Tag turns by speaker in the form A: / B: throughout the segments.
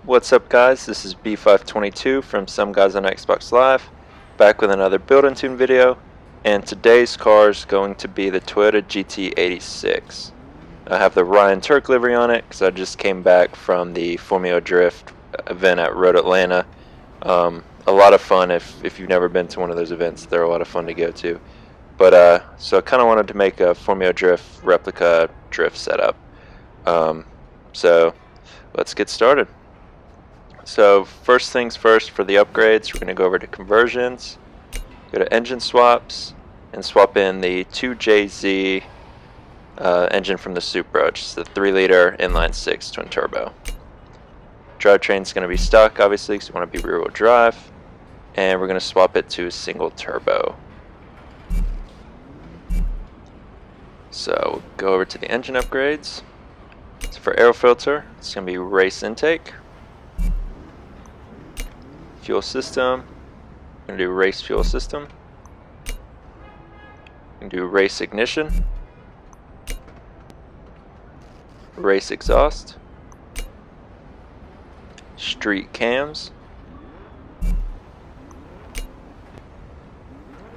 A: What's up guys, this is B522 from Some Guys on Xbox Live, back with another build and tune video, and today's car is going to be the Toyota GT86. I have the Ryan Turk livery on it because I just came back from the Formula Drift event at Road Atlanta. A lot of fun. If you've never been to one of those events, they're a lot of fun to go to. But so I kind of wanted to make a Formula Drift replica drift setup. So let's get started. So first things first, for the upgrades, we're going to go over to conversions, go to engine swaps, and swap in the 2JZ engine from the Supra, which is the 3-liter inline-6 twin turbo. Drivetrain is going to be stock, obviously, because we want to be rear-wheel drive, and we're going to swap it to a single turbo. So we'll go over to the engine upgrades. So for air filter, it's going to be race intake. Fuel system, we're going to do race fuel system. We're going to do race ignition, race exhaust, street cams,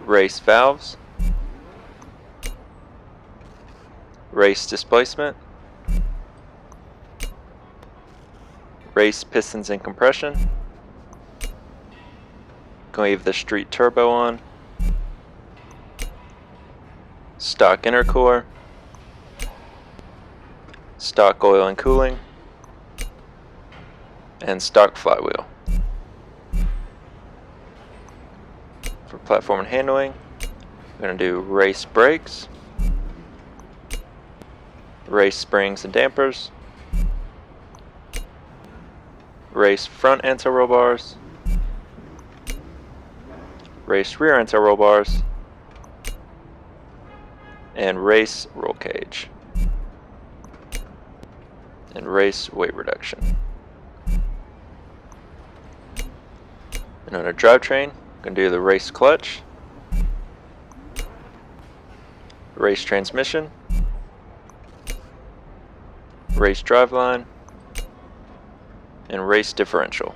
A: race valves, race displacement, race pistons and compression. Going to leave the street turbo on, stock intercooler, stock oil and cooling, and stock flywheel. For platform and handling, we're going to do race brakes, race springs and dampers, race front anti-roll bars, race rear anti-roll bars, and race roll cage, and race weight reduction. And on our drivetrain, we're going to do the race clutch, race transmission, race driveline, and race differential.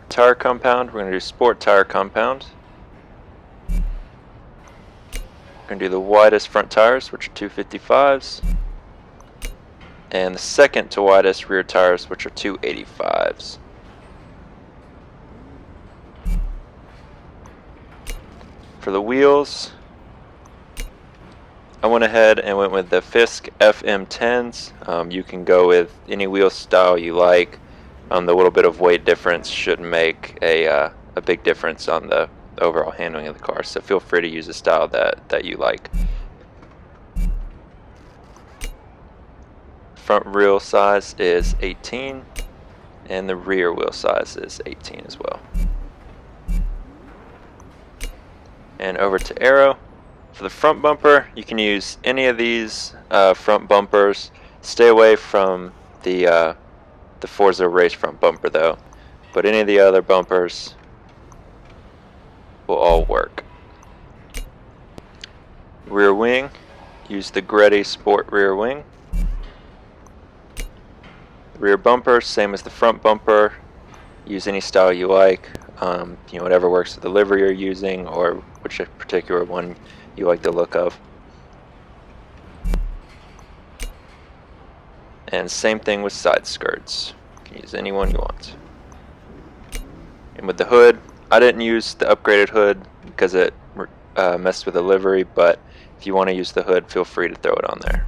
A: Tire compound, we're going to do sport tire compound. We're going to do the widest front tires, which are 255s, and the second to widest rear tires, which are 285s. For the wheels, I went ahead and went with the Fisk FM10s. You can go with any wheel style you like. The little bit of weight difference shouldn't make a big difference on the overall handling of the car, so feel free to use a style that you like. Front wheel size is 18, and the rear wheel size is 18 as well. And over to aero. For the front bumper, you can use any of these front bumpers. Stay away from the Forza race front bumper though, but any of the other bumpers will all work. Rear wing, use the Bxrdy Sport rear wing. Rear bumper, same as the front bumper, use any style you like, whatever works with the livery you're using or which particular one you like the look of. And same thing with side skirts. You can use any one you want. And with the hood, I didn't use the upgraded hood because it messed with the livery, but if you want to use the hood, feel free to throw it on there.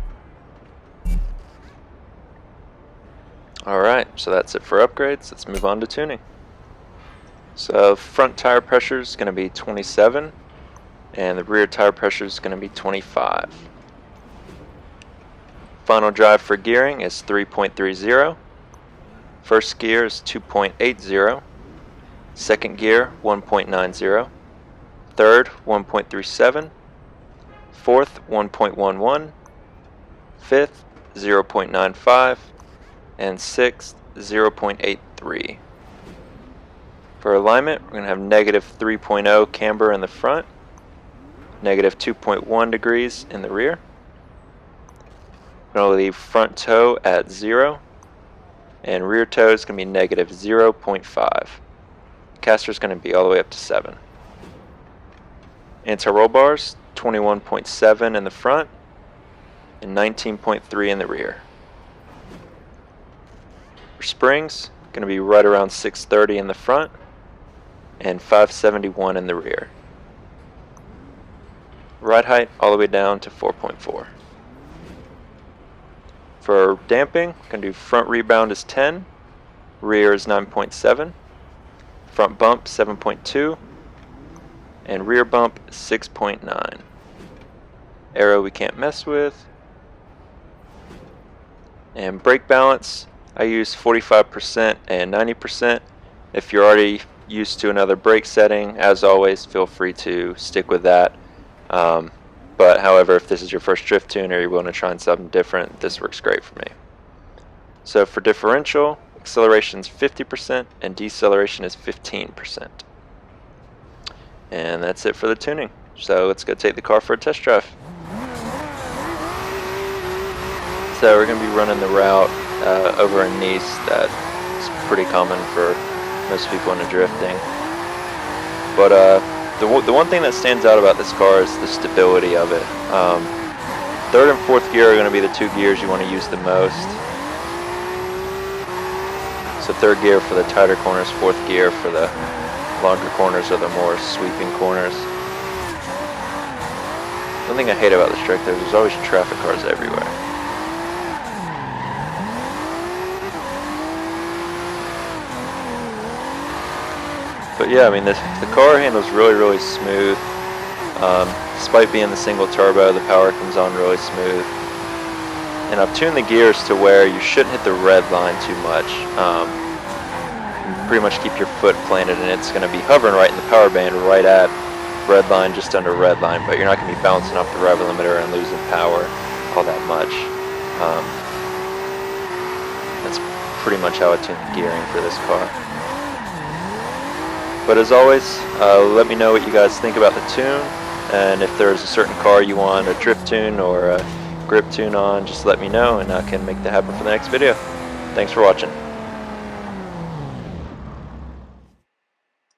A: Alright, so that's it for upgrades. Let's move on to tuning. So front tire pressure is going to be 27, and the rear tire pressure is going to be 25. Final drive for gearing is 3.30. First gear is 2.80. Second gear 1.90. Third 1.37. Fourth 1.11. Fifth 0.95. And sixth 0.83. For alignment, we're going to have negative 3.0 camber in the front, negative 2.1 degrees in the rear. going to leave front toe at 0, and rear toe is going to be negative 0.5. Caster is going to be all the way up to 7. Anti-roll bars, 21.7 in the front and 19.3 in the rear. For springs, going to be right around 630 in the front and 571 in the rear. Ride height all the way down to 4.4. For damping, going to do front rebound is 10, rear is 9.7, front bump 7.2, and rear bump 6.9. Aero we can't mess with. And brake balance, I use 45% and 90%. If you're already used to another brake setting, as always, feel free to stick with that. But however, if this is your first drift tune or you're willing to try something different, this works great for me. So for differential, acceleration is 50% and deceleration is 15%. And that's it for the tuning. So let's go take the car for a test drive. So we're going to be running the route over in Nice. That's pretty common for most people into drifting. But the one thing that stands out about this car is the stability of it. Third and fourth gear are going to be the two gears you want to use the most. So third gear for the tighter corners, fourth gear for the longer corners or the more sweeping corners. One thing I hate about this track, there's always traffic cars everywhere. But yeah, I mean, the car handles really smooth. Despite being the single turbo, the power comes on really smooth. And I've tuned the gears to where you shouldn't hit the red line too much. Pretty much keep your foot planted, and it's going to be hovering right in the power band, right at red line, just under red line. But you're not going to be bouncing off the rev limiter and losing power all that much. That's pretty much how I tune the gearing for this car. But as always, let me know what you guys think about the tune, and if there's a certain car you want a drift tune or a grip tune on, just let me know and I can make that happen for the next video. Thanks for watching.